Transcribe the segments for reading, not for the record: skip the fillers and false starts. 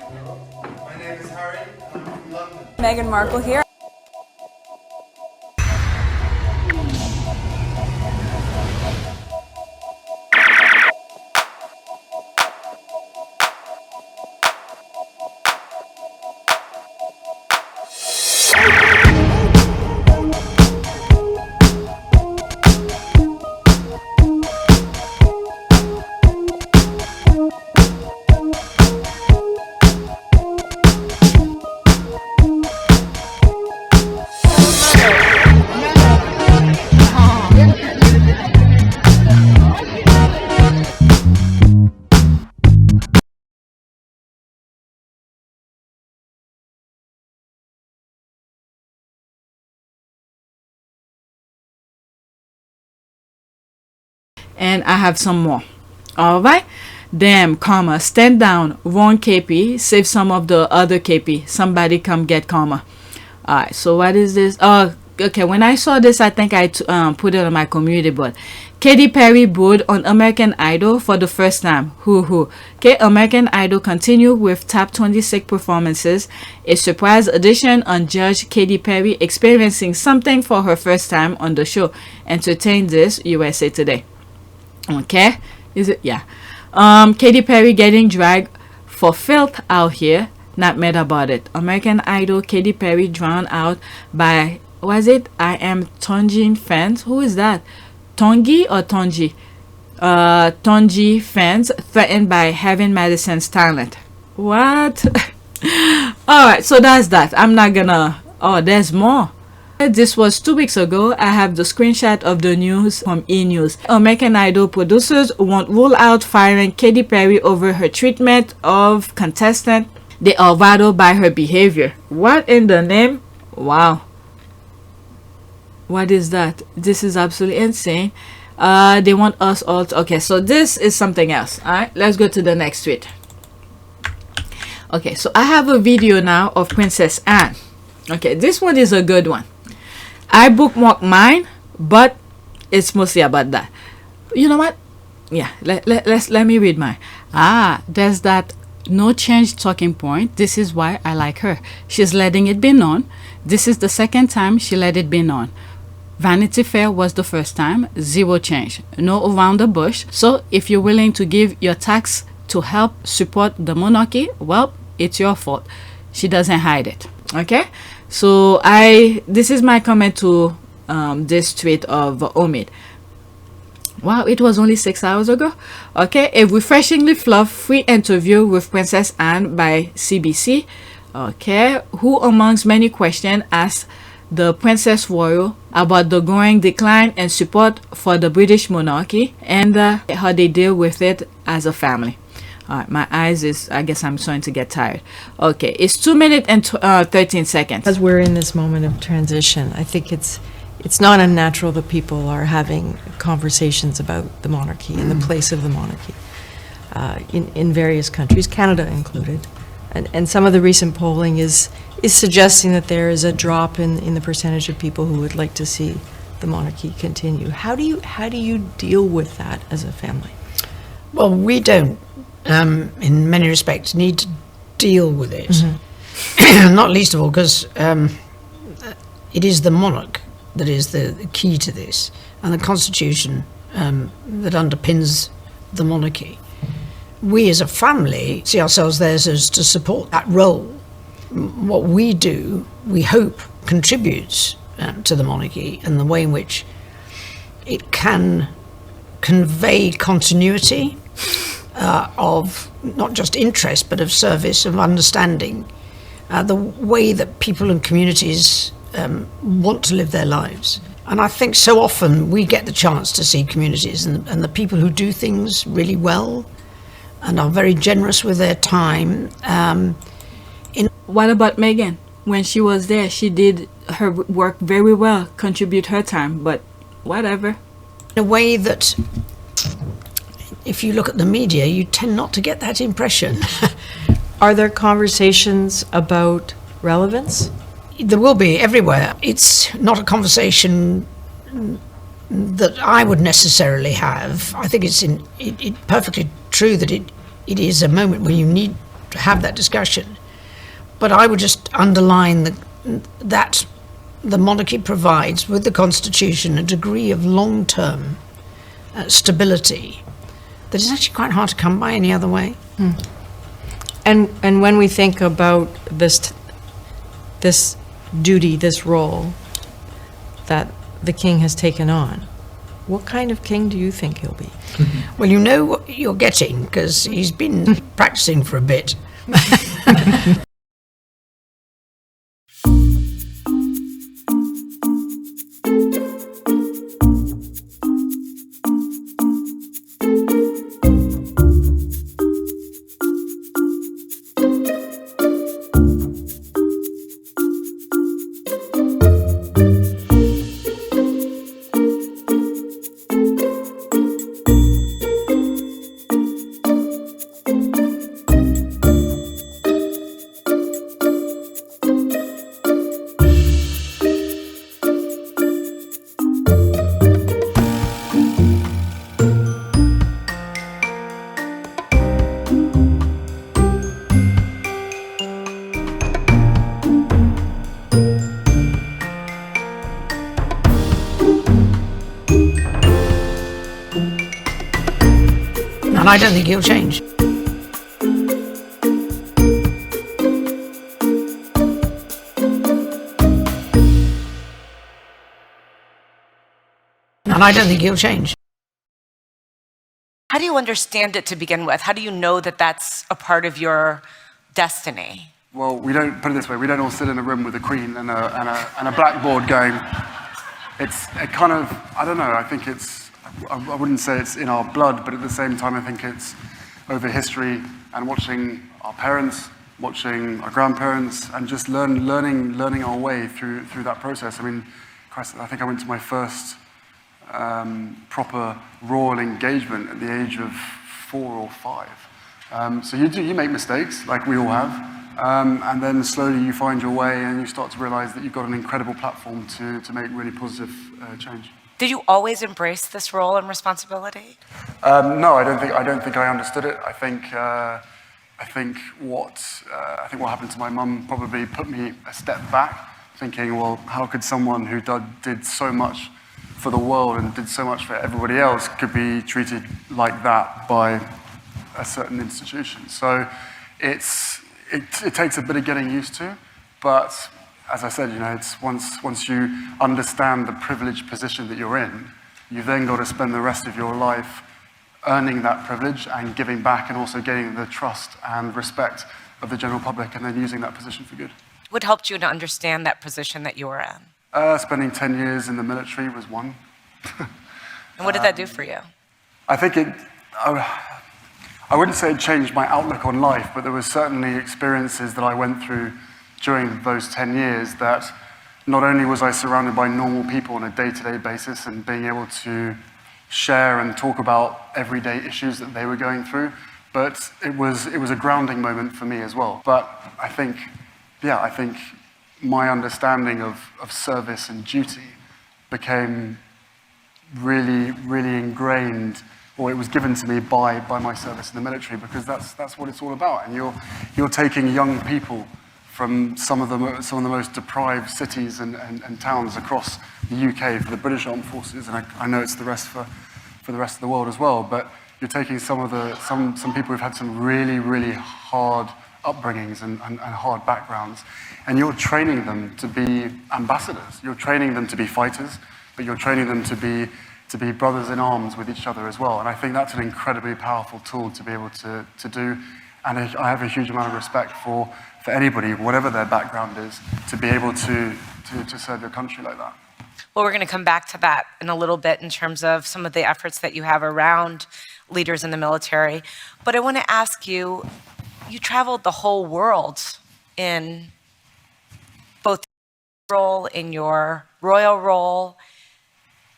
My name is Harry, and I'm from London. Meghan Markle here. And I have some more. All right. Damn, karma. Stand down. Wrong KP. Save some of the other KP. Somebody come get karma. All right. So what is this? Oh, okay. When I saw this, I think I put it on my community board. Katy Perry booed on American Idol for the first time. Hoo. Okay, American Idol continue with top 26 performances. A surprise addition on Judge Katy Perry experiencing something for her first time on the show. Entertain this, USA Today. Okay, is it? Yeah. Katy Perry getting dragged for filth out here. Not mad about it. American Idol Katy Perry drowned out by, was it? I am Tonji fans. Who is that? Tongi or Tonji? Tonji fans threatened by having Madison's talent. What? Alright, so that's that. I'm not gonna. Oh, there's more. This was 2 weeks ago. I have the screenshot of the news from E! News. American Idol producers won't rule out firing Katy Perry over her treatment of contestant. They are rattled by her behavior. What in the name? Wow. What is that? This is absolutely insane. They want us all to, okay, so this is something else. All right, let's go to the next tweet. Okay, so I have a video now of Princess Anne. Okay, this one is a good one. I bookmarked mine, but it's mostly about that. You know what? Yeah, let me read mine. There's that no change talking point. This is why I like her. She's letting it be known. This is the second time she let it be known. Vanity Fair was the first time. Zero change. No around the bush. So if you're willing to give your tax to help support the monarchy, well, it's your fault. She doesn't hide it. Okay, so this is my comment to this tweet of Omid. Wow, it was only 6 hours ago. Okay, a refreshingly fluff-free interview with Princess Anne by CBC. Okay, who amongst many questions asked the Princess Royal about the growing decline in support for the British monarchy and how they deal with it as a family. Alright, my eyes is, I guess I'm starting to get tired. Okay, it's 2 minutes and 13 seconds. As we're in this moment of transition, I think it's not unnatural that people are having conversations about the monarchy and the place of the monarchy in various countries, Canada included. And some of the recent polling is suggesting that there is a drop in the percentage of people who would like to see the monarchy continue. How do you deal with that as a family? Well, we don't, in many respects, need to deal with it. Mm-hmm. Not least of all because it is the monarch that is the key to this, and the constitution that underpins the monarchy. We as a family see ourselves there as to support that role. What we do, we hope, contributes to the monarchy and the way in which it can convey continuity of not just interest but of service, of understanding, the way that people and communities want to live their lives. And I think so often we get the chance to see communities and the people who do things really well and are very generous with their time. What about Mayghan? When she was there, she did her work very well, contribute her time, but whatever. In a way that, if you look at the media, you tend not to get that impression. Are there conversations about relevance? There will be everywhere. It's not a conversation that I would necessarily have. I think it's perfectly true that it is a moment when you need have that discussion. But I would just underline that the monarchy provides, with the constitution, a degree of long-term stability that is actually quite hard to come by any other way. And when we think about this duty, this role that the king has taken on, what kind of king do you think he'll be? Well, you know what you're getting, because he's been practicing for a bit. And I don't think he'll change. And I don't think he'll change. How do you understand it to begin with? How do you know that that's a part of your destiny? Well, we don't, put it this way, we don't all sit in a room with a queen and a blackboard going. It's a kind of, I don't know, I think it's, I wouldn't say it's in our blood, but at the same time I think it's over history and watching our parents, watching our grandparents, and just learning our way through that process. I mean, Christ, I think I went to my first proper royal engagement at the age of 4 or 5. So you make mistakes, like we all have, and then slowly you find your way and you start to realize that you've got an incredible platform to make really positive change. Did you always embrace this role and responsibility? No, I don't think I understood it. I think what happened to my mum probably put me a step back, thinking, well, how could someone who did so much for the world and did so much for everybody else could be treated like that by a certain institution? So it takes a bit of getting used to, but as I said, you know, it's once you understand the privileged position that you're in, you've then got to spend the rest of your life earning that privilege and giving back and also gaining the trust and respect of the general public and then using that position for good. What helped you to understand that position that you were in? Spending 10 years in the military was one. And what did that do for you? I think I wouldn't say it changed my outlook on life, but there were certainly experiences that I went through during those 10 years that not only was I surrounded by normal people on a day-to-day basis and being able to share and talk about everyday issues that they were going through, but it was a grounding moment for me as well. But I think my understanding of service and duty became really, really ingrained, or it was given to me by my service in the military, because that's what it's all about. And you're taking young people from some of the most deprived cities and towns across the UK for the British Armed Forces, and I know it's the rest for the rest of the world as well. But you're taking some people who've had some really, really hard upbringings and hard backgrounds, and you're training them to be ambassadors. You're training them to be fighters, but you're training them to be brothers in arms with each other as well. And I think that's an incredibly powerful tool to be able to do. And I have a huge amount of respect for anybody, whatever their background is, to be able to serve your country like that. Well, we're going to come back to that in a little bit in terms of some of the efforts that you have around leaders in the military. But I want to ask you, you traveled the whole world in both your role, in your royal role.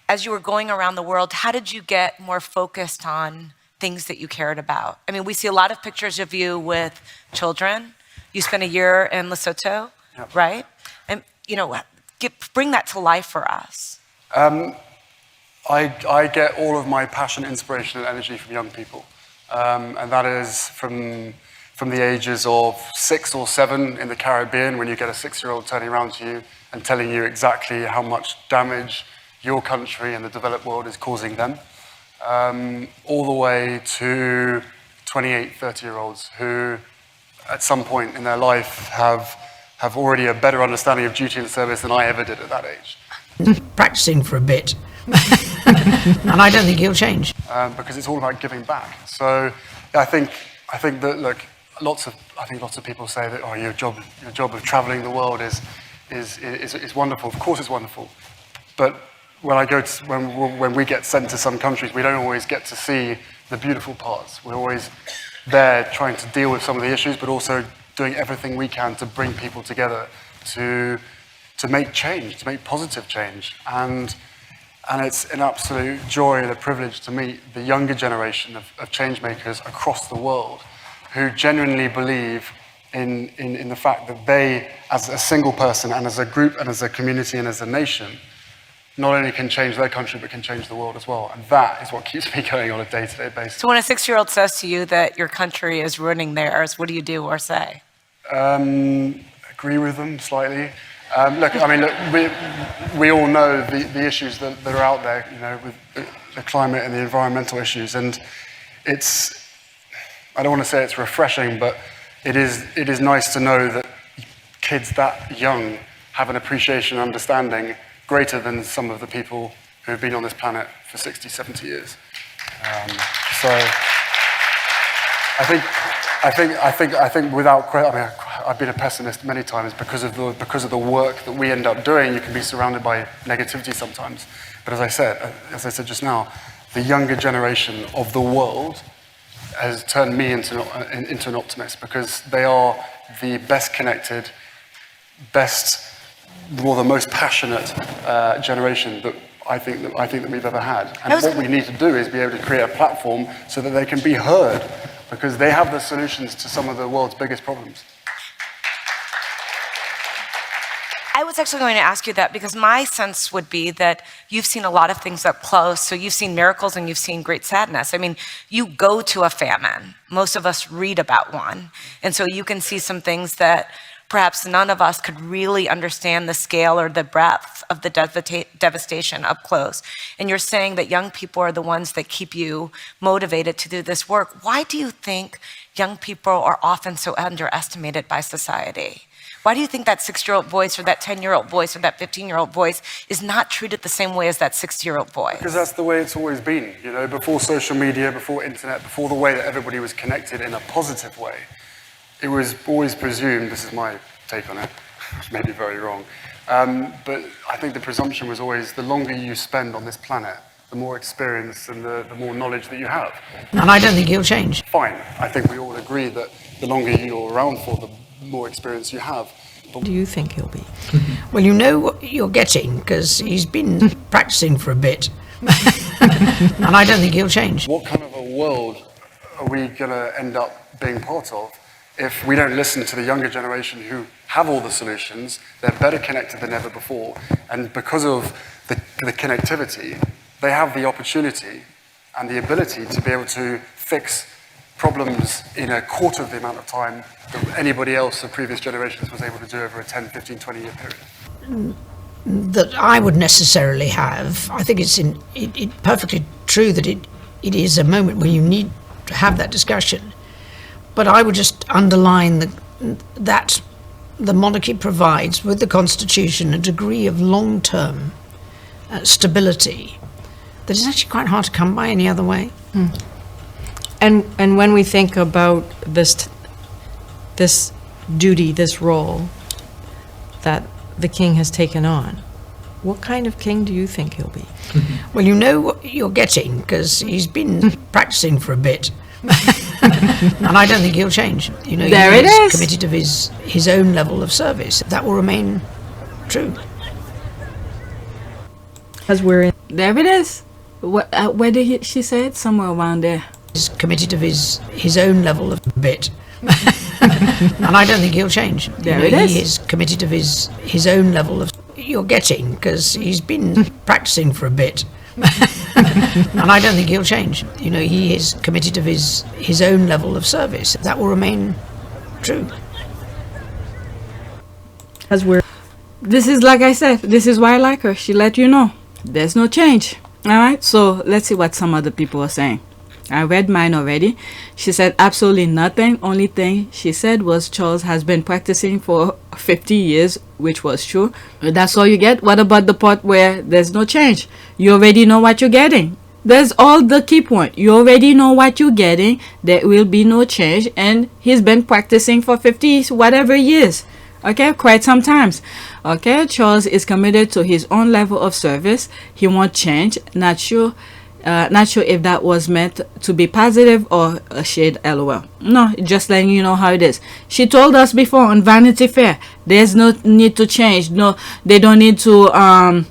As you were going around the world, how did you get more focused on things that you cared about? I mean, we see a lot of pictures of you with children. You spent a year in Lesotho, yep. Right? And, you know, bring that to life for us. I get all of my passion, inspiration, and energy from young people. And that is from from the ages of 6 or 7 in the Caribbean, when you get a 6-year-old turning around to you and telling you exactly how much damage your country and the developed world is causing them, all the way to 28, 30-year-olds who at some point in their life have already a better understanding of duty and service than I ever did at that age. Practicing for a bit, and I don't think he'll change. Because it's all about giving back. So yeah, I think that, look, lots of people say that, oh, your job of traveling the world is wonderful. Of course it's wonderful. But when when we get sent to some countries, we don't always get to see the beautiful parts. We're always there trying to deal with some of the issues, but also doing everything we can to bring people together to make change, to make positive change. And it's an absolute joy and a privilege to meet the younger generation of change makers across the world who genuinely believe in the fact that they, as a single person and as a group and as a community and as a nation, not only can change their country, but can change the world as well. And that is what keeps me going on a day-to-day basis. So when a 6-year-old says to you that your country is ruining theirs, what do you do or say? Agree with them slightly. Look, we all know the issues that are out there, with the climate and the environmental issues. And I don't want to say it's refreshing, but it is nice to know that kids that young have an appreciation and understanding greater than some of the people who have been on this planet for 60, 70 years. So I think without question, I've been a pessimist many times because of the work that we end up doing. You can be surrounded by negativity sometimes. But as I said just now, the younger generation of the world has turned me into an optimist, because they are the best connected, the most passionate generation that I think that we've ever had. And what we need to do is be able to create a platform so that they can be heard, because they have the solutions to some of the world's biggest problems. I was actually going to ask you that because my sense would be that you've seen a lot of things up close. So you've seen miracles and you've seen great sadness. I mean, you go to a famine. Most of us read about one. And so you can see some things that perhaps none of us could really understand the scale or the breadth of the devastation up close. And you're saying that young people are the ones that keep you motivated to do this work. Why do you think young people are often so underestimated by society? Why do you think that 6-year-old voice or that 10-year-old voice or that 15-year-old voice is not treated the same way as that 60-year-old voice? Because that's the way it's always been. Before social media, before internet, before the way that everybody was connected in a positive way, it was always presumed, this is my take on it, which may be very wrong, but I think the presumption was always the longer you spend on this planet, the more experience and the more knowledge that you have. And I don't think he'll change. Fine. I think we all agree that the longer you're around for, the more experience you have. What do you think he'll be? Well, you know what you're getting, because he's been practicing for a bit. And I don't think he'll change. What kind of a world are we going to end up being part of if we don't listen to the younger generation who have all the solutions? They're better connected than ever before. And because of the connectivity, they have the opportunity and the ability to be able to fix problems in a quarter of the amount of time that anybody else of previous generations was able to do over a 10, 15, 20-year period. That I would necessarily have. I think it's perfectly true that it is a moment where you need to have that discussion. But I would just underline that the monarchy provides, with the Constitution, a degree of long-term stability that is actually quite hard to come by any other way. And when we think about this duty, this role that the king has taken on, what kind of king do you think he'll be? Well, you know what you're getting, because he's been practicing for a bit. And I don't think he'll change. There it is. Committed to his own level of service. That will remain true. As we're in. There it is. Where did she say it? Somewhere around there. He's committed to his own level of bit. And I don't think he'll change. There it is. He is committed to his own level of you're getting, because he's been practicing for a bit. And I don't think he'll change. You know, he is committed to his own level of service. That will remain true. As we're This is, like I said, this is why I like her. She let you know there's no change. All right, so let's see what some other people are saying. I read mine already. She said absolutely nothing. Only thing she said was Charles has been practicing for 50 years, which was true. That's all you get. What about the part where there's no change? You already know what you're getting. There's all the key point. You already know what you're getting. There will be no change. And he's been practicing for 50 whatever years. Okay, quite sometimes. Okay, Charles is committed to his own level of service. He won't change. Not sure if that was meant to be positive or a shade LOL. No, just letting you know how it is. She told us before on Vanity Fair, there's no need to change. No, they don't need to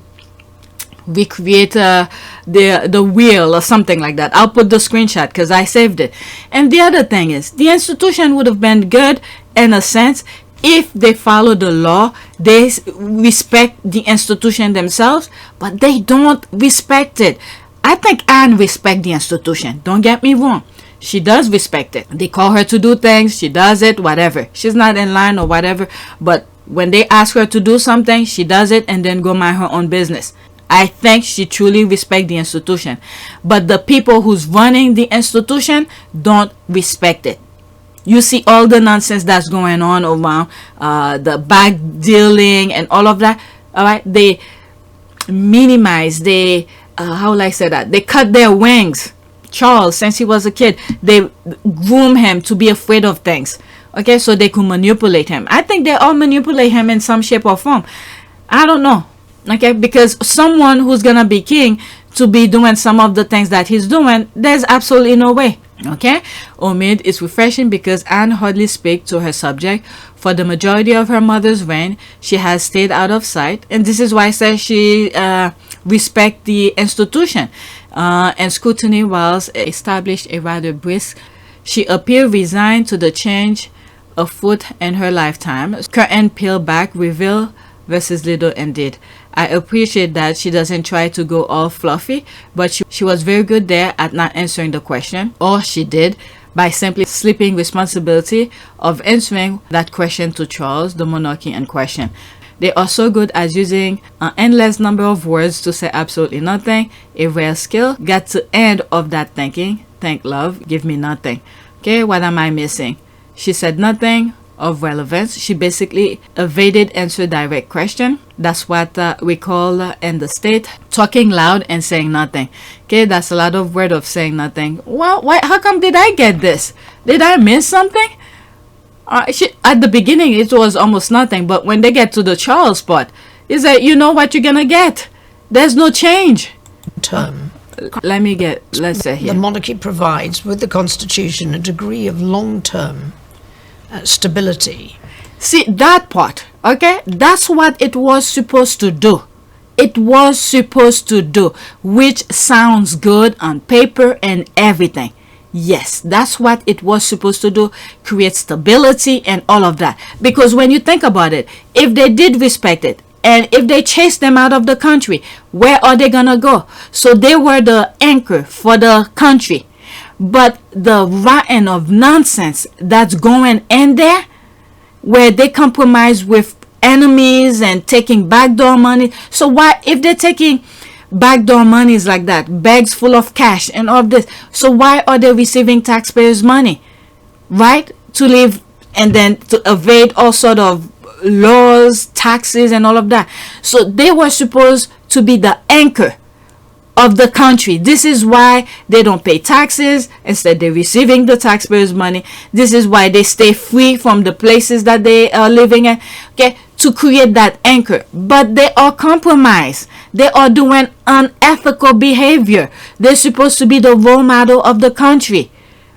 recreate the wheel or something like that. I'll put the screenshot because I saved it. And the other thing is, the institution would have been good in a sense if they follow the law. They respect the institution themselves, but they don't respect it. I think Anne respects the institution. Don't get me wrong. She does respect it. They call her to do things. She does it, whatever. She's not in line or whatever. But when they ask her to do something, she does it and then go mind her own business. I think she truly respects the institution. But the people who's running the institution don't respect it. You see all the nonsense that's going on around the back dealing and all of that. All right, they minimize. They how will I say that? They cut their wings. Charles, since he was a kid, they groom him to be afraid of things. Okay, so they could manipulate him. I think they all manipulate him in some shape or form. I don't know. Okay, because someone who's gonna be king to be doing some of the things that he's doing, there's absolutely no way. Okay, Omid is refreshing because Anne hardly speaks to her subject. For the majority of her mother's reign, she has stayed out of sight, and this is why I say she respects the institution. And scrutiny was established a rather brisk. She appeared resigned to the change afoot in her lifetime. Curtain peeled back, reveal versus little indeed. I appreciate that she doesn't try to go all fluffy, but she was very good there at not answering the question, or she did by simply slipping responsibility of answering that question to Charles, the monarchy in question. They are so good at using an endless number of words to say absolutely nothing. A rare skill. Got to end of that thinking. Thank love, give me nothing. Okay, what am I missing? She said nothing of relevance. She basically evaded answer direct question. That's what we call in the state talking loud and saying nothing. Okay, that's a lot of word of saying nothing. Well, why? How come did I get this? Did I miss something? At the beginning it was almost nothing, but when they get to the Charles part, is that you know what you're gonna get. There's no change. Term. Let's say here. The monarchy provides with the constitution a degree of long-term stability. See that part, okay? That's what it was supposed to do. It was supposed to do, which sounds good on paper and everything. Yes, that's what it was supposed to do, create stability and all of that. Because when you think about it, if they did respect it, and if they chase them out of the country, where are they gonna go? So they were the anchor for the country. But the rotten of nonsense that's going in there, where they compromise with enemies and taking backdoor money. So why, if they're taking backdoor monies like that, bags full of cash and all of this, so why are they receiving taxpayers' money, right? To live and then to evade all sort of laws, taxes and all of that. So they were supposed to be the anchor of the country. This is why they don't pay taxes. Instead, they're receiving the taxpayers' money. This is why they stay free from the places that they are living in, okay, to create that anchor. But they are compromised. They are doing unethical behavior. They're supposed to be the role model of the country,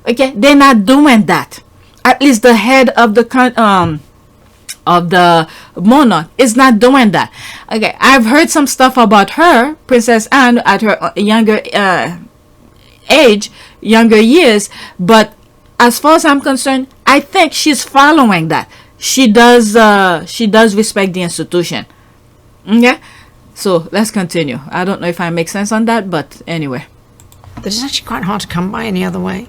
okay? They're not doing that. At least the head of the monarch is not doing that. Okay, I've heard some stuff about her, Princess Anne, at her younger age, younger years, but as far as I'm concerned, I think she's following that. She does respect the institution. Okay, So let's continue. I don't know if I make sense on that, but anyway. That is actually quite hard to come by any other way.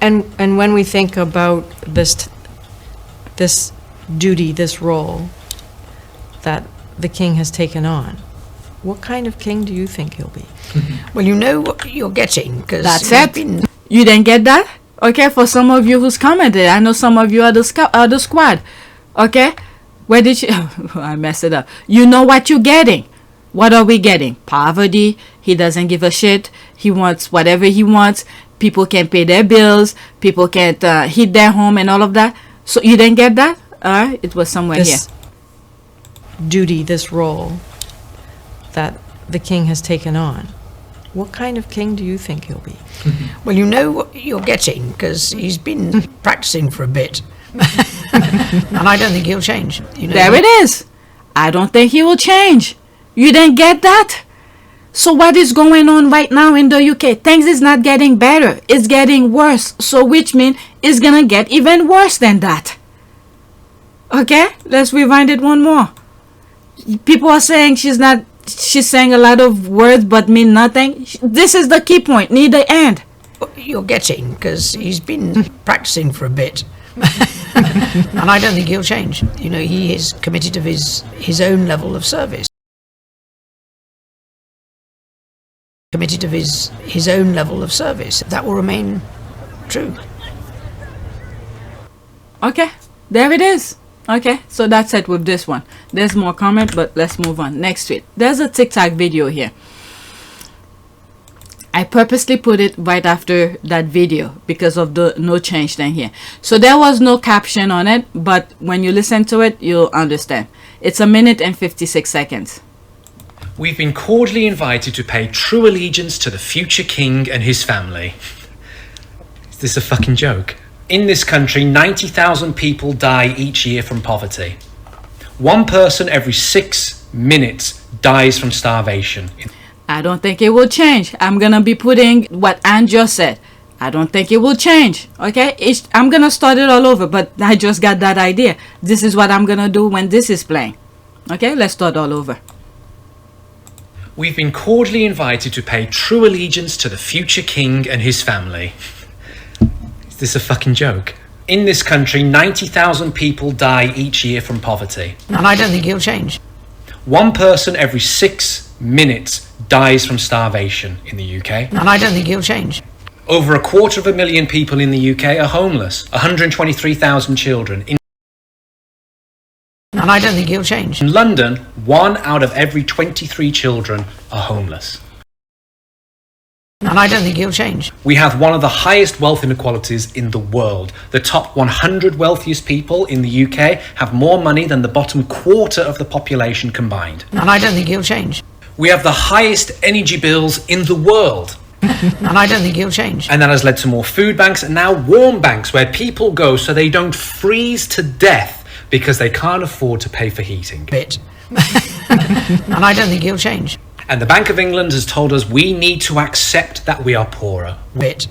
And when we think about this duty, this role that the king has taken on, what kind of king do you think he'll be? Well, you know what you're getting, because That's it. You didn't get that? Okay, for some of you who's commented, I know some of you are the squad. Okay? Where did you... I messed it up. You know what you're getting. What are we getting? Poverty. He doesn't give a shit. He wants whatever he wants. People can't pay their bills. People can't heat their home and all of that. So you didn't get that? Alright, it was somewhere here. This duty, this role that the king has taken on, what kind of king do you think he'll be? Well, you know what you're getting, because he's been practicing for a bit. And I don't think he'll change. You know, There it is. I don't think he will change. You didn't get that? So what is going on right now in the UK? Things is not getting better. It's getting worse. So which means it's gonna get even worse than that. Okay? Let's rewind it one more. People are saying she's saying a lot of words but mean nothing. This is the key point. Neither and. you're getting, because he's been practicing for a bit. And I don't think he'll change. You know, he is committed to his own level of service. Committed to his own level of service. That will remain true. Okay, there it is. Okay, so that's it with this one. There's more comment, but let's move on. Next tweet. There's a TikTok video here. I purposely put it right after that video because of the no change thing here. So there was no caption on it, but when you listen to it, you'll understand. It's 1 minute and 56 seconds. We've been cordially invited to pay true allegiance to the future king and his family. Is this a fucking joke? In this country, 90,000 people die each year from poverty. One person every 6 minutes dies from starvation. I don't think it will change. I'm gonna be putting what Anne just said. I don't think it will change. Okay, I'm gonna start it all over, but I just got that idea. This is what I'm gonna do when this is playing. Okay, let's start all over. We've been cordially invited to pay true allegiance to the future king and his family. Is this a fucking joke? In this country, 90,000 people die each year from poverty. And I don't think he'll change. One person every 6 minutes dies from starvation in the UK. And I don't think he'll change. Over 250,000 people in the UK are homeless. 123,000 children. And I don't think he'll change. In London, 1 out of every 23 children are homeless. And I don't think he'll change. We have one of the highest wealth inequalities in the world. The top 100 wealthiest people in the UK have more money than the bottom quarter of the population combined. And I don't think he'll change. We have the highest energy bills in the world. And I don't think he'll change. And that has led to more food banks and now warm banks where people go so they don't freeze to death because they can't afford to pay for heating. Bit. And I don't think he'll change. And the Bank of England has told us we need to accept that we are poorer. Bit.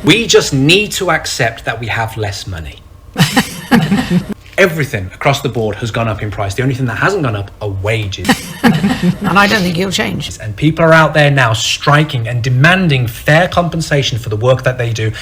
We just need to accept that we have less money. Everything across the board has gone up in price. The only thing that hasn't gone up are wages. And I don't think he'll change. And people are out there now striking and demanding fair compensation for the work that they do.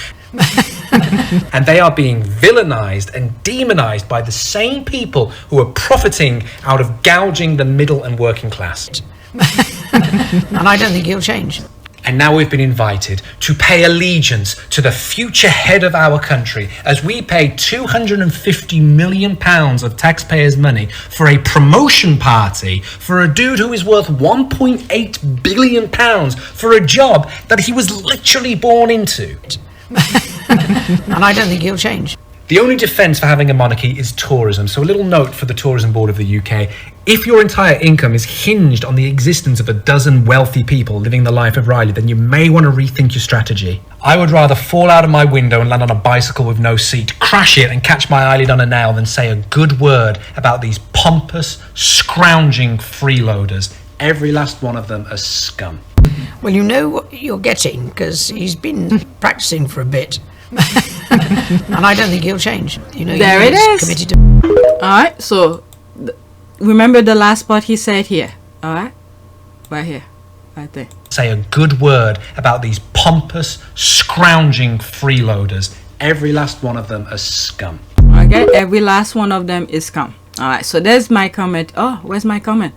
And they are being villainized and demonized by the same people who are profiting out of gouging the middle and working class. And I don't think he'll change. And now we've been invited to pay allegiance to the future head of our country as we pay £250 million of taxpayers' money for a promotion party for a dude who is worth £1.8 billion for a job that he was literally born into. And I don't think he'll change. The only defence for having a monarchy is tourism. So a little note for the Tourism Board of the UK. If your entire income is hinged on the existence of a dozen wealthy people living the life of Riley, then you may want to rethink your strategy. I would rather fall out of my window and land on a bicycle with no seat, crash it and catch my eyelid on a nail than say a good word about these pompous, scrounging freeloaders. Every last one of them a scum. Well, you know what you're getting, because he's been practicing for a bit. And I don't think he'll change. You know, There it is. Committed to... All right, so remember the last part he said here. All right, right here, right there. Say a good word about these pompous, scrounging freeloaders. Every last one of them a scum. Okay, every last one of them is scum. All right, so there's my comment. Oh, where's my comment?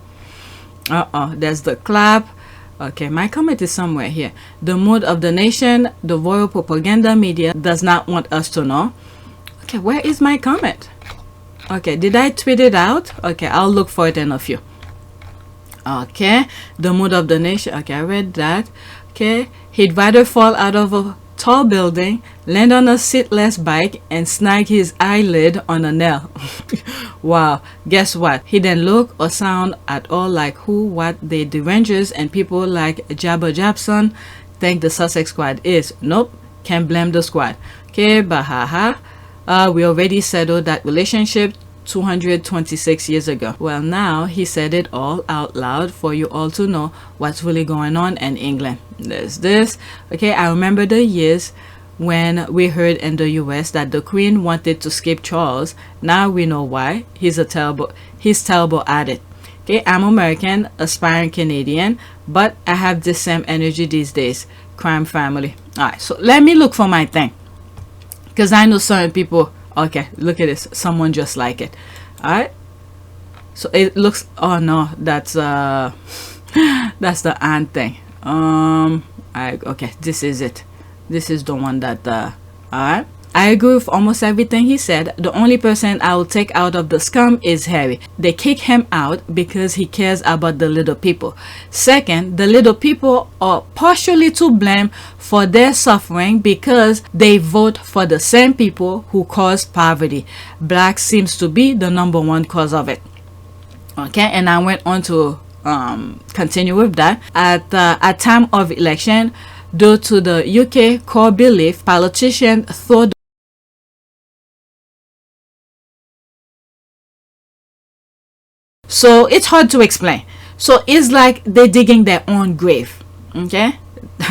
There's the clap. Okay, my comment is somewhere here. The mood of the nation, the royal propaganda media does not want us to know. Okay, where is my comment? Okay, did I tweet it out? Okay, I'll look for it in a few. Okay, the mood of the nation. Okay, I read that. Okay, he'd rather fall out of a tall building, land on a seatless bike, and snag his eyelid on a nail. Wow, guess what? He didn't look or sound at all like who, what the Rangers and people like Jabba Jabson think the Sussex squad is. Nope, can't blame the squad. Okay, bahaha. We already settled that relationship 226 years ago. Well, now he said it all out loud for you all to know what's really going on in England. There's this. Okay, I remember the years when we heard in the US that the Queen wanted to skip Charles. Now we know why. He's terrible at it. Okay, I'm American, aspiring Canadian, but I have the same energy these days. Crime family. Alright, so let me look for my thing, because I know certain people. Okay, look at this. Someone just like it. All right. So it looks. Oh no, that's that's the ant thing. Okay, this is it. This is the one that. All right. I agree with almost everything he said. The only person I will take out of the scum is Harry. They kick him out because he cares about the little people. Second, the little people are partially to blame for their suffering because they vote for the same people who cause poverty. Black seems to be the #1 cause of it. Okay, and I went on to continue with that. At time of election, due to the UK core belief, politicians throw. So it's hard to explain. So it's like they're digging their own grave. Okay,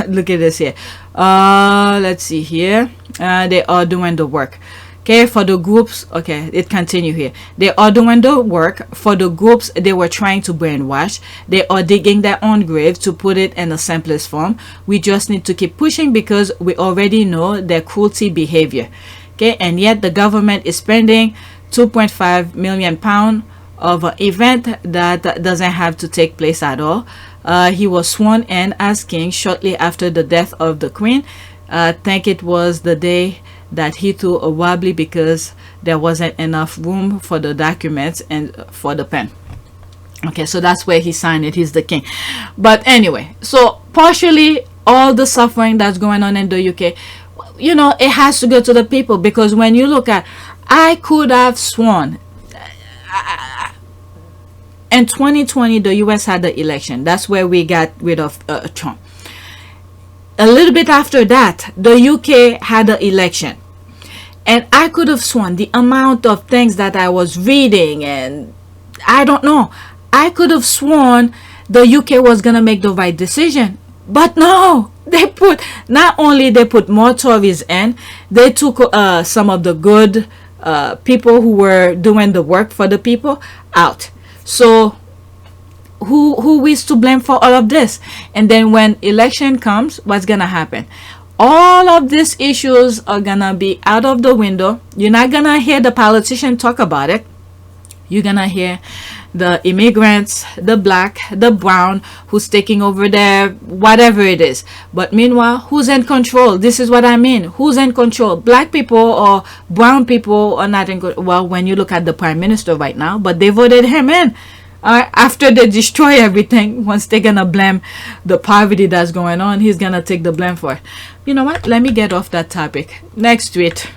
look at this here. Let's see here. They are doing the work. Okay, for the groups. Okay, it continue here. They are doing the work for the groups they were trying to brainwash. They are digging their own grave, to put it in the simplest form. We just need to keep pushing because we already know their cruelty behavior. Okay, and yet the government is spending £2.5 million of an event that doesn't have to take place at all. He was sworn in as king shortly after the death of the Queen. I think it was the day that he threw a wobbly because there wasn't enough room for the documents and for the pen. Okay, so that's where he signed it. He's the king. But anyway, so partially all the suffering that's going on in the UK, you know, it has to go to the people, because when you look at, I could have sworn in 2020 the US had the election. That's where we got rid of Trump. A little bit after that, the UK had the election. And I could have sworn the amount of things that I was reading, and I don't know, I could have sworn the UK was going to make the right decision. But no, they put, not only they put more Tories in, they took some of the good people who were doing the work for the people out. So who is to blame for all of this? And then when election comes, what's gonna happen? All of these issues are gonna be out of the window. You're not gonna hear the politician talk about it. You're gonna hear the immigrants, the black, the brown, who's taking over there, whatever it is. But meanwhile, who's in control? This is what I mean. Who's in control? Black people or brown people are not in control. Well, when you look at the prime minister right now, but they voted him in. After they destroy everything, once they're gonna blame the poverty that's going on, he's gonna take the blame for it. You know what? Let me get off that topic. Next tweet.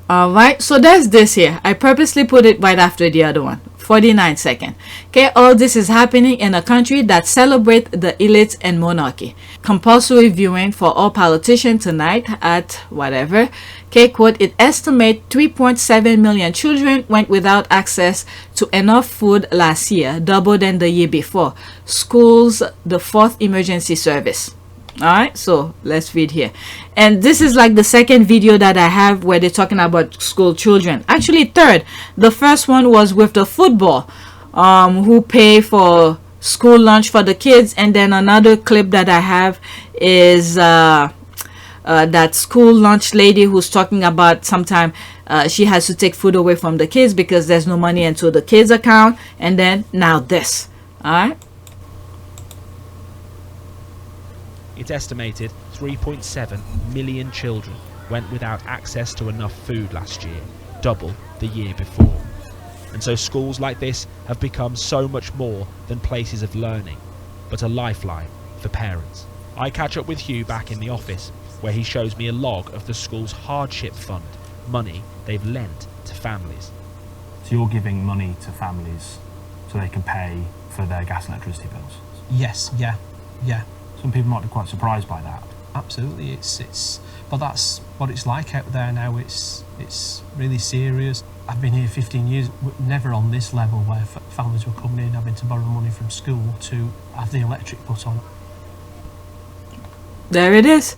Alright, so there's this here. I purposely put it right after the other one. 49 seconds. Okay, all this is happening in a country that celebrates the elites and monarchy. Compulsory viewing for all politicians tonight at whatever. Okay, quote, it estimates 3.7 million children went without access to enough food last year, double than the year before. Schools, the fourth emergency service. All right, so let's read here. And this is like the second video that I have where they're talking about school children. Actually, third. The first one was with the football, who pay for school lunch for the kids. And then another clip that I have is that school lunch lady who's talking about sometime she has to take food away from the kids because there's no money into the kids' account. And then now this. All right. It's estimated 3.7 million children went without access to enough food last year, double the year before. And so schools like this have become so much more than places of learning, but a lifeline for parents. I catch up with Hugh back in the office, where he shows me a log of the school's hardship fund, money they've lent to families. So you're giving money to families so they can pay for their gas and electricity bills? Yes, yeah. Some people might be quite surprised by that. Absolutely, but that's what it's like out there now. It's really serious. I've been here 15 years, never on this level where families were coming in having to borrow money from school to have the electric put on. There it is.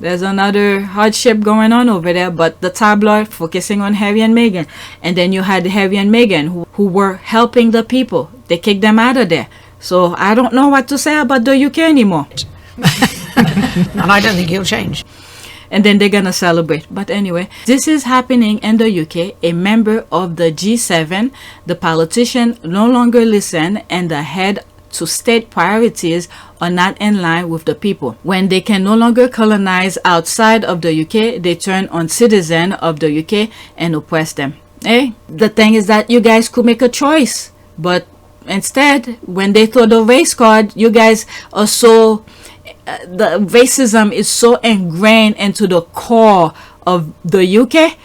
There's another hardship going on over there, but the tabloid focusing on Hervey and Mayghan. And then you had Hervey and Mayghan who were helping the people. They kicked them out of there. So I don't know what to say about the UK anymore. And I don't think he'll change. And then they're gonna celebrate. But anyway, this is happening in the UK. A member of the G7, the politician no longer listen, and the head to state priorities are not in line with the people. When they can no longer colonize outside of the UK, they turn on citizens of the UK and oppress them. Hey, the thing is that you guys could make a choice, but instead, when they throw the race card, you guys are so the racism is so ingrained into the core of the UK.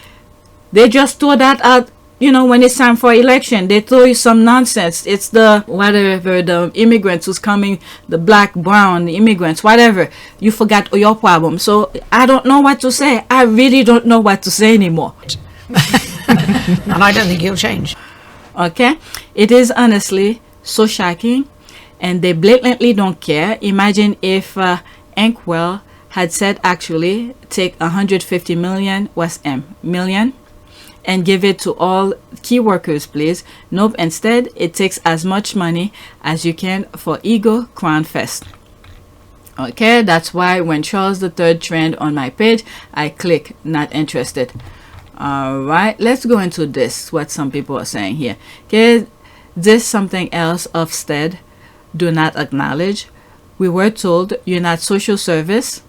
They just throw that out, you know, when it's time for election. They throw you some nonsense. It's the whatever, the immigrants who's coming, the black, brown, the immigrants, whatever. You forgot your problem. So I don't know what to say. I really don't know what to say anymore. And I don't think he'll change. Okay, it is honestly so shocking, and they blatantly don't care. Imagine if Inkwell had said, actually take 150 million million and give it to all key workers, please. Nope, instead it takes as much money as you can for ego crown fest. Okay, that's why when Charles III trend on my page, I click not interested. All right, let's go into this, what some people are saying here. Okay, this something else Ofsted do not acknowledge. We were told you're not social service.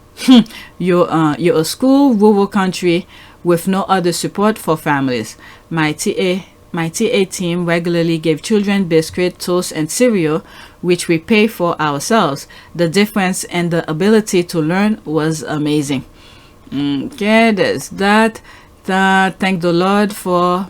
you're a school rural country with no other support for families. My TA team regularly gave children biscuit, toast, and cereal, which we pay for ourselves. The difference in the ability to learn was amazing. Okay, there's that. Thank the Lord for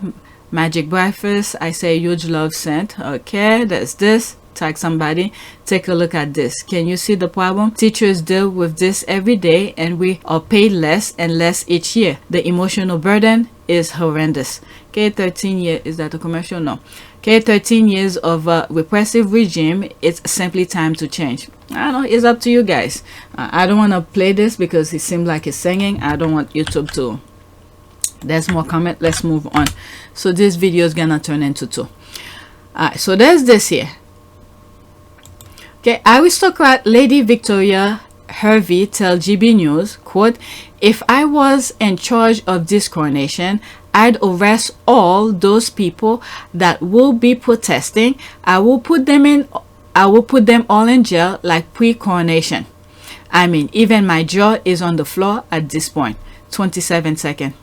magic breakfast. I say huge love sent. Okay, there's this. Tag somebody. Take a look at this. Can you see the problem? Teachers deal with this every day, and we are paid less and less each year. The emotional burden is horrendous. Okay, 13 years. Is that a commercial? No. Okay, 13 years of repressive regime. It's simply time to change. I don't know. It's up to you guys. I don't want to play this because it seems like it's singing. I don't want YouTube to. There's more comment. Let's move on. So this video is gonna turn into two. Alright, so there's this here. Okay, aristocrat Lady Victoria Hervey tell GB News, quote, if I was in charge of this coronation, I'd arrest all those people that will be protesting. I will put them all in jail like pre-coronation. I mean, even my jaw is on the floor at this point. 27 seconds.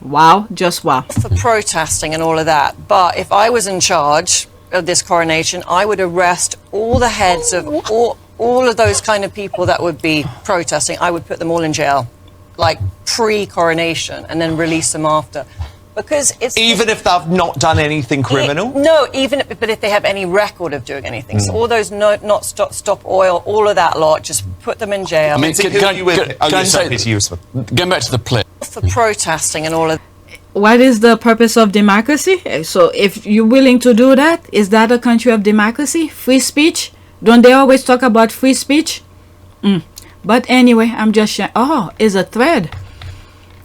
Wow, just wow. For protesting and all of that, but if I was in charge of this coronation, I would arrest all the heads of all of those kind of people that would be protesting. I would put them all in jail, like pre-coronation, and then release them after. Because it's even if they've not done anything criminal. But if they have any record of doing anything, so all those not stop oil, all of that lot, just put them in jail. I mean, going back to the play for protesting and all of. What is the purpose of democracy? So if you're willing to do that, is that a country of democracy? Free speech? Don't they always talk about free speech? But anyway, I'm just sharing. Oh, it's a thread.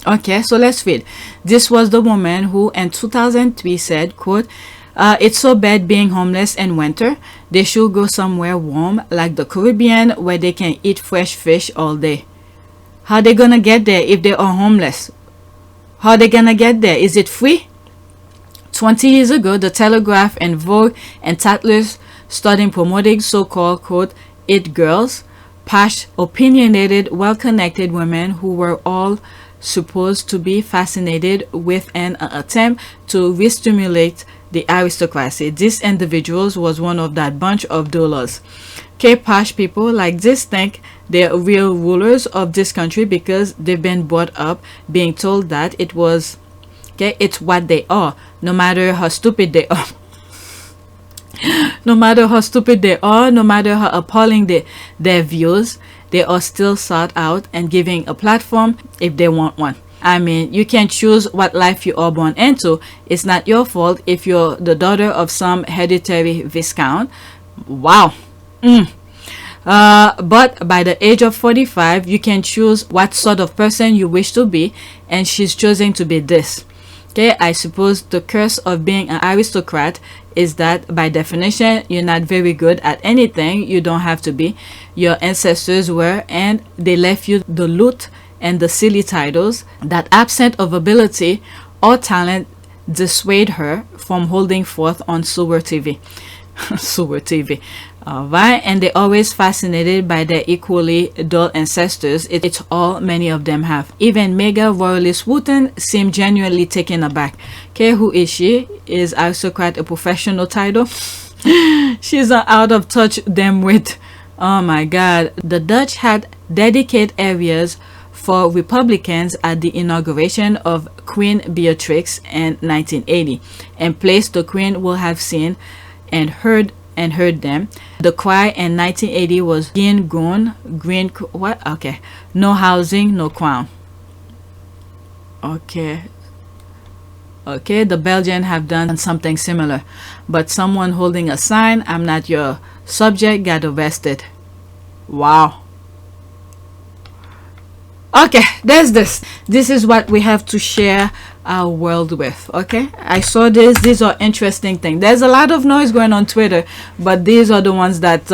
Okay, so let's read. This was the woman who in 2003 said, quote, it's so bad being homeless in winter. They should go somewhere warm like the Caribbean where they can eat fresh fish all day. How they gonna get there if they are homeless? How they gonna get there? Is it free? 20 years ago, the Telegraph and Vogue and Tattlers started promoting so-called, quote, it girls, posh, opinionated, well-connected women who were all supposed to be fascinated with an attempt to re-stimulate the aristocracy. These individuals was one of that bunch of dollars. Okay, posh people like this think they're real rulers of this country because they've been brought up being told that it was, okay, it's what they are, no matter how stupid they are. No matter how stupid they are, no matter how appalling their views, they are still sought out and giving a platform if they want one. I mean, you can choose what life you are born into. It's not your fault if you're the daughter of some hereditary viscount. Wow. But by the age of 45, you can choose what sort of person you wish to be, and she's choosing to be this. Okay, I suppose the curse of being an aristocrat is that by definition you're not very good at anything you don't have to be. Your ancestors were, and they left you the loot and the silly titles that, absent of ability or talent, dissuade her from holding forth on sewer TV. Sewer TV. Alright, and they're always fascinated by their equally dull ancestors. It's all many of them have. Even mega royalist Wooten seemed genuinely taken aback. Okay, who is she? Is aristocrat a professional title? She's out of touch them with. Oh my god. The Dutch had dedicated areas for Republicans at the inauguration of Queen Beatrix in 1980, and place the Queen will have seen and heard them. The cry in 1980 was Geen Groen, green, what? Okay, no housing, no crown. Okay, the Belgians have done something similar, but someone holding a sign, I'm not your subject, got arrested. Wow. Okay, there's this. This is what we have to share our world with. Okay, I saw this. These are interesting things. There's a lot of noise going on Twitter, but these are the ones that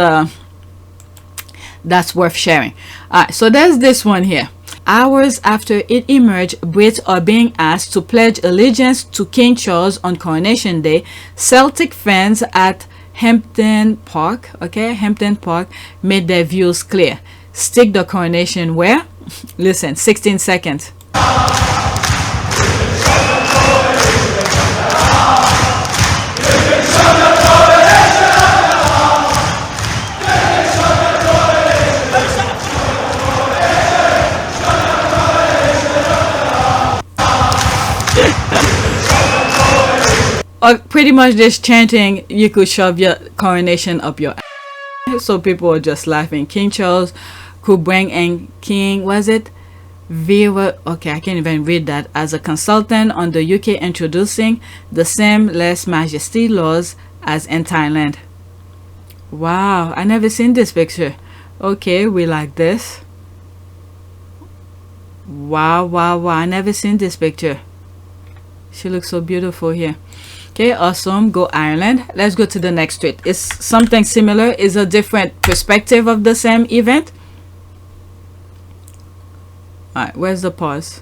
that's worth sharing. Alright, so there's this one here. Hours after it emerged, Brits are being asked to pledge allegiance to King Charles on Coronation Day. Celtic fans at Hampden Park, okay, Hampden Park, made their views clear. Stick the coronation where? Listen, 16 seconds. Pretty much just chanting, you could shove your coronation up your ass. So people are just laughing. King Charles could bring in King, was it? Vera, okay, I can't even read that, as a consultant on the UK, introducing the same lèse majesty laws as in Thailand. Wow, I never seen this picture. Okay, we like this. Wow, I never seen this picture. She looks so beautiful here. Okay, awesome. Go Ireland. Let's go to the next tweet. It's something similar. It's a different perspective of the same event. Alright, where's the pause?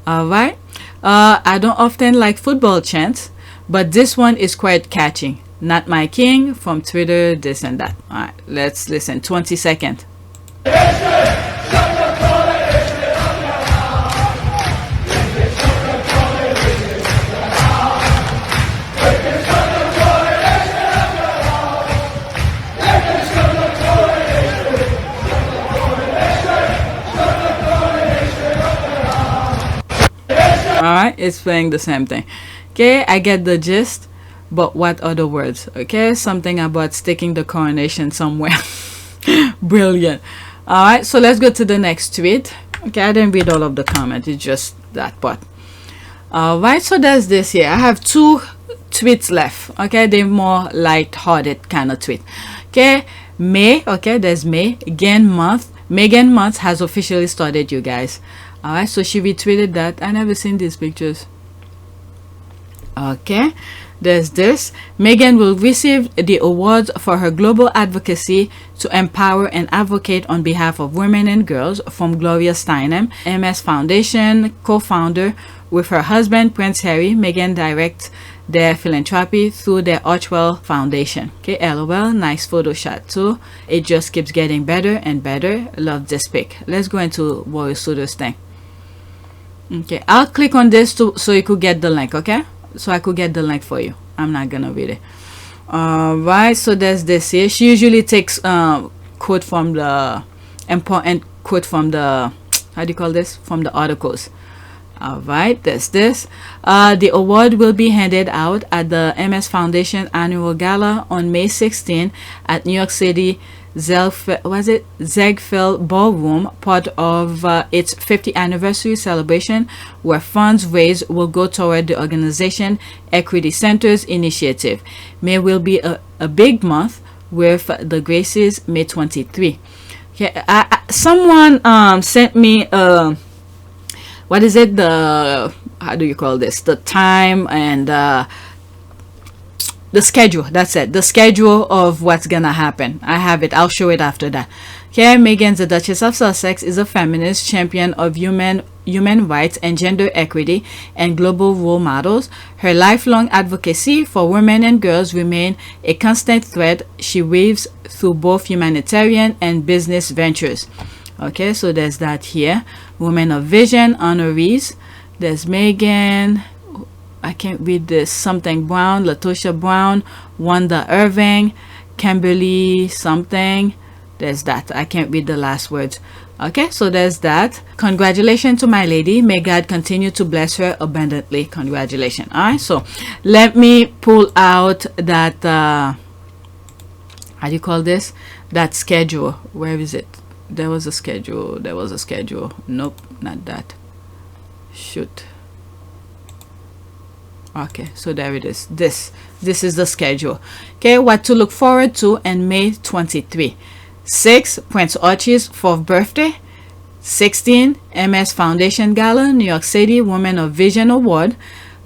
Alright. I don't often like football chants, but this one is quite catchy. Not my king, from Twitter, this and that. Alright, let's listen. 20 seconds. Alright, it's playing the same thing. Okay, I get the gist, but what other words? Okay, something about sticking the coronation somewhere. Brilliant. Alright, so let's go to the next tweet. Okay, I didn't read all of the comments, it's just that part. Alright, so there's this here. I have two tweets left. Okay, they're more light-hearted kind of tweet. Okay, May, okay, there's May, again month. Meghan month has officially started, you guys. All right, so she retweeted that. I never seen these pictures. Okay, there's this. Meghan will receive the awards for her global advocacy to empower and advocate on behalf of women and girls from Gloria Steinem, MS Foundation co-founder. With her husband, Prince Harry, Meghan directs their philanthropy through their Archwell Foundation. Okay, LOL, nice photo shot too. It just keeps getting better and better. Love this pic. Let's go into Warrior Suitors thing. Okay, I'll click on this so you could get the link, okay? So I could get the link for you. I'm not gonna read it. Alright, so there's this here. She usually takes quote from the important quote from the, how do you call this? From the articles. Alright, there's this. The award will be handed out at the MS Foundation annual gala on May 16 at New York City Ziegfeld Ballroom, part of its 50th anniversary celebration, where funds raised will go toward the organization Equity Centers initiative. May will be a big month with the Gracies May 23. Okay, someone sent me what is it, the, how do you call this, the time and the schedule. That's it, the schedule of what's gonna happen. I have it, I'll show it after that. Okay, Meghan, the Duchess of Sussex, is a feminist champion of human rights and gender equity and global role models. Her lifelong advocacy for women and girls remain a constant thread she weaves through both humanitarian and business ventures. Okay, so there's that here. Women of Vision honorees. There's Meghan, I can't read this, something Brown, Latosha Brown, Wanda Irving, Kimberly something. There's that. I can't read the last words. Okay, so there's that. Congratulations to my lady. May God continue to bless her abundantly. Congratulations. All right, so let me pull out that how do you call this, that schedule. Where is it? There was a schedule. There was a schedule. Nope, not that. Shoot. Okay, so there it is. This is the schedule. Okay, what to look forward to in May 23. 6, Prince Archie's 4th birthday. 16, MS Foundation Gala, New York City Women of Vision Award.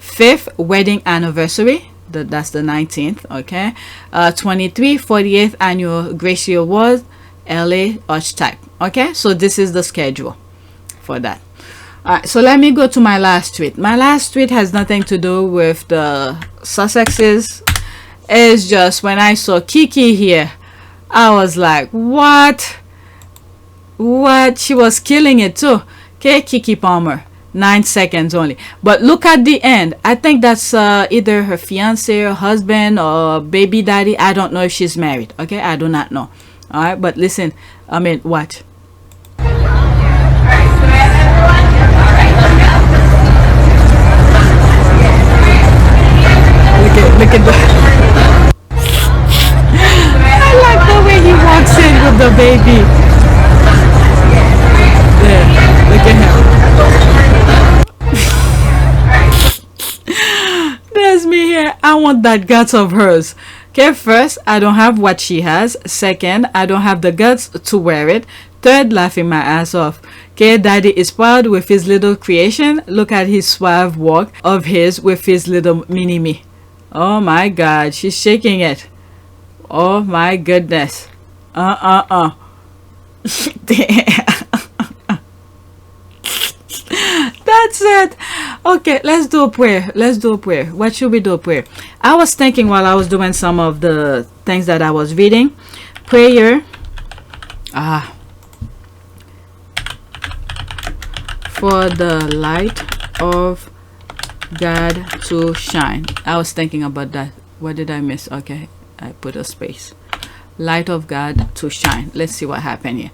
5th, wedding anniversary. That's the 19th. Okay. 23, 48th annual Gracie Award, LA Archetype. Okay, so this is the schedule for that. Alright, so let me go to my last tweet. My last tweet has nothing to do with the Sussexes. It's just when I saw Keke here, I was like, what? What? She was killing it too. Okay, Keke Palmer. 9 seconds only. But look at the end. I think that's either her fiance or husband or baby daddy. I don't know if she's married. Okay, I do not know. Alright, but listen, I mean, watch. Look at that. I like the way he walks in with the baby. There, look at him. There's me here. I want that guts of hers. Okay, first, I don't have what she has. Second, I don't have the guts to wear it. Third, laughing my ass off. Okay, daddy is proud with his little creation. Look at his suave walk of his with his little mini-me. Oh my God, she's shaking it. Oh my goodness. That's it. Okay, let's do a prayer. Let's do a prayer. What should we do a prayer? I was thinking while I was doing some of the things that I was reading. Prayer. For the light of God to shine. I was thinking about that. What did I miss? Okay, I put a space. Light of God to shine. Let's see what happened here.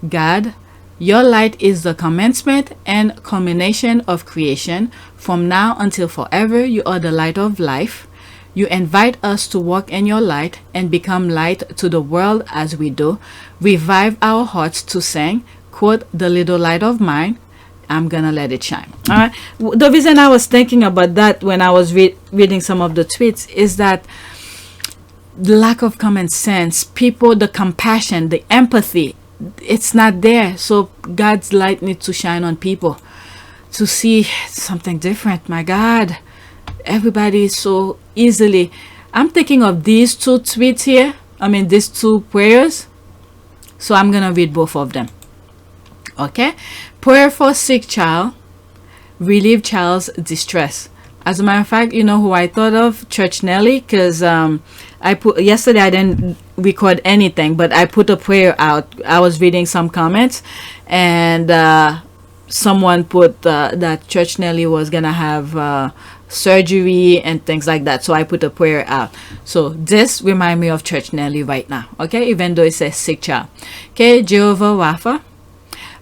God, your light is the commencement and culmination of creation. From now until forever, you are the light of life. You invite us to walk in your light and become light to the world as we do. Revive our hearts to sing. Quote, the little light of mine. I'm gonna let it shine. All right. The reason I was thinking about that when I was reading some of the tweets is that the lack of common sense, people, the compassion, the empathy, it's not there. So God's light needs to shine on people to see something different. My God, everybody is so easily. I'm thinking of these two tweets here. I mean, these two prayers. So I'm gonna read both of them. Okay, prayer for sick child, relieve child's distress. As a matter of fact, you know who I thought of? Church Nelly, because I put yesterday I didn't record anything, but I put a prayer out. I was reading some comments, and someone put that Church Nelly was gonna have surgery and things like that. So I put a prayer out. So this remind me of Church Nelly right now. Okay, even though it says sick child. Okay, Jehovah Rapha,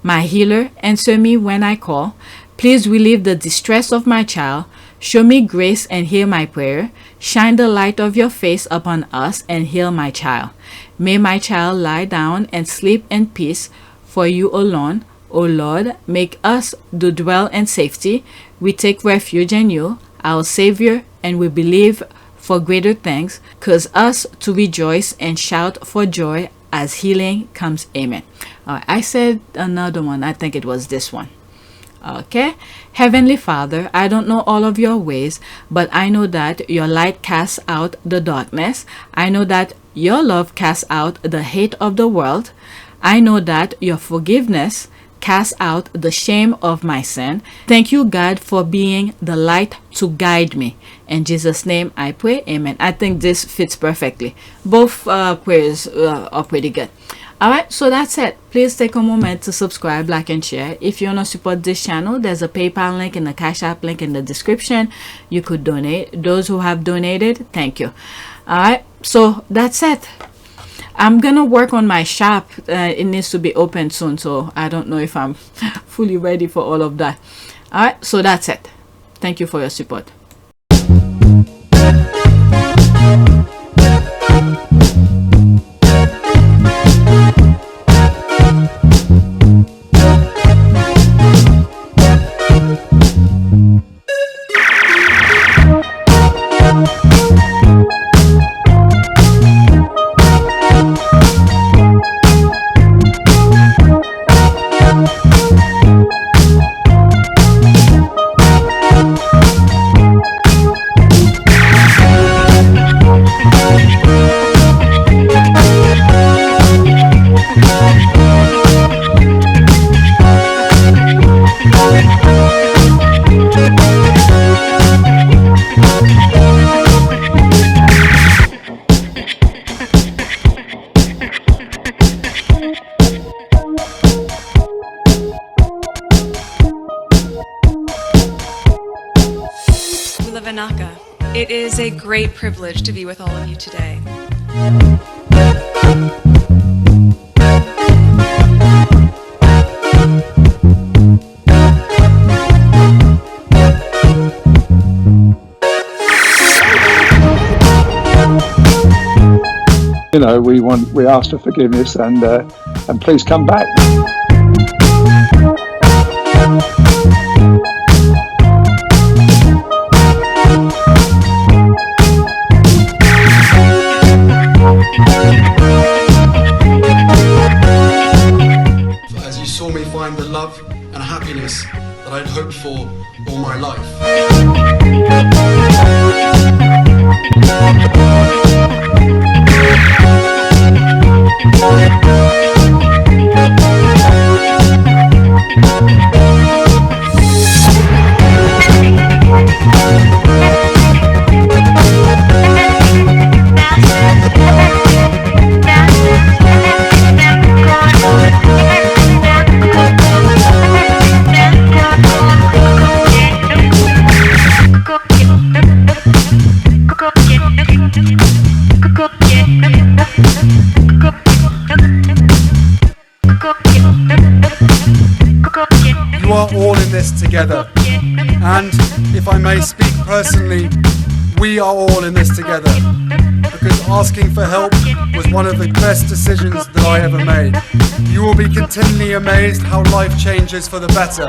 my healer, answer me when I call. Please relieve the distress of my child. Show me grace and hear my prayer. Shine the light of your face upon us and heal my child. May my child lie down and sleep in peace for you alone. O Lord, make us to dwell in safety. We take refuge in you, our Savior, and we believe for greater things. Cause us to rejoice and shout for joy as healing comes. Amen. I said another one. I think it was this one. Okay, Heavenly Father, I don't know all of your ways, but I know that your light casts out the darkness. I know that your love casts out the hate of the world. I know that your forgiveness casts out the shame of my sin. Thank you, God, for being the light to guide me. In Jesus' name I pray, amen. I think this fits perfectly. Both prayers are pretty good. Alright, so that's it. Please take a moment to subscribe, like, and share. If you want to support this channel, there's a PayPal link and a Cash App link in the description. You could donate. Those who have donated, thank you. Alright, so that's it. I'm gonna work on my shop. It needs to be open soon, so I don't know if I'm fully ready for all of that. Alright, so that's it. Thank you for your support. It is a great privilege to be with all of you today. You know, we ask for forgiveness and please come back. As you saw me find the love and happiness that I'd hoped for all my life. You are all in this together. And if I may speak personally, we are all in this together. Because asking for help was one of the best decisions that I ever made. You will be continually amazed how life changes for the better.